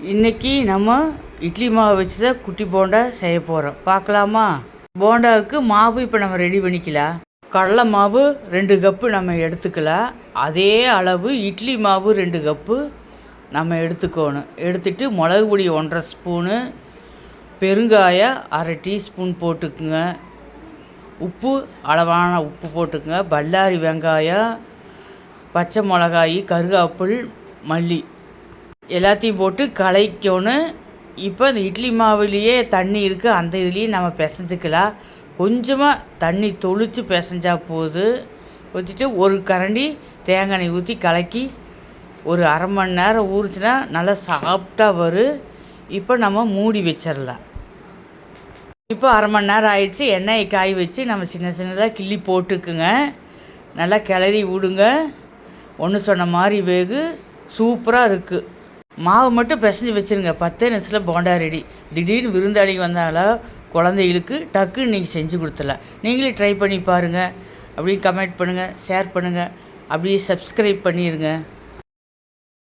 இன்றைக்கி நம்ம இட்லி மாவு வச்சு தான் குட்டி போண்டா செய்ய போகிறோம். பார்க்கலாமா? போண்டாவுக்கு மாவு இப்போ நம்ம ரெடி பண்ணிக்கலாம். கடலை மாவு 2 கப்பு நம்ம எடுத்துக்கலாம். அதே அளவு இட்லி மாவு 2 கப்பு நம்ம எடுத்துக்கணும். எடுத்துகிட்டு மிளகு பொடி 1,5 ஸ்பூனு, பெருங்காயம் 1/2 டீஸ்பூன் போட்டுக்குங்க. உப்பு அளவான உப்பு போட்டுக்குங்க. பல்லாரி வெங்காயம், பச்சை மிளகாய், கருவேப்பிலை, மல்லி எல்லாத்தையும் போட்டு கலக்கணும். இப்போ இந்த இட்லி மாவுலேயே தண்ணி இருக்குது, அந்த இதுலேயே நம்ம பிசைஞ்சிக்கலாம். கொஞ்சமாக தண்ணி தொளித்து பிசைஞ்சா போது. ஊற்றிட்டு ஒரு கரண்டி தேங்காய் எண்ணெய் ஊற்றி கலக்கி ஒரு 1/2 மணி நேரம் ஊறிச்சுன்னா நல்லா சாஃப்டாக வரும். இப்போ நம்ம மூடி வச்சிடலாம். இப்போ 1/2 மணி நேரம் ஆயிடுச்சு. எண்ணெயை காய வச்சு நம்ம சின்ன சின்னதாக கிள்ளி போட்டுக்குங்க. நல்லா கிளறி விடுங்க. ஒன்று சொன்ன மாதிரி வேகு. சூப்பராக இருக்குது. மாவு மட்டும் பிசைஞ்சு வச்சுருங்க. 10 நிமிஷத்தில் போண்டா ரெடி. திடீர்னு விருந்தாளிக்கு வந்தாலும் குழந்தைகளுக்கு டக்குன்னு நீங்கள் செஞ்சு கொடுத்துடலாம். நீங்களே ட்ரை பண்ணி பாருங்கள். அப்படியே கமெண்ட் பண்ணுங்கள், ஷேர் பண்ணுங்கள், அப்படியே சப்ஸ்கிரைப் பண்ணிடுங்க.